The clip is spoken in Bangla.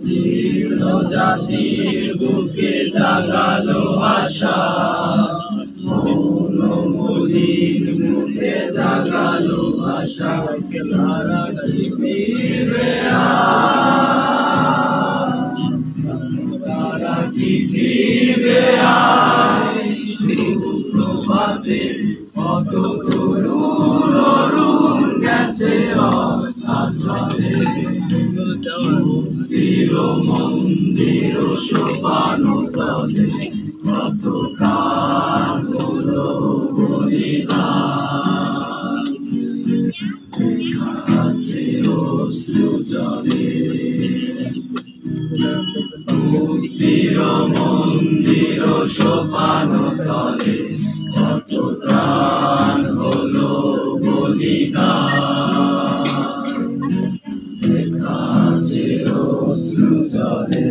জীর্ণ জাতির বুকে জাগালো আশা, মৌন মলিন মুখে জাগালো আশা, তারা কি ফিরবে তারা কি ফিরবে প্রভাতে কত তরুণ অরুণ গেছে অস্তাচলে, মুক্তির মন্দির সোপান তলে কত কাল হলো বলিদান, আছে অশ্রু জলে। মুক্তির মন্দির সোপান তলে কত প্রাণ হলো বলিদান, আছে অশ্রু জলে।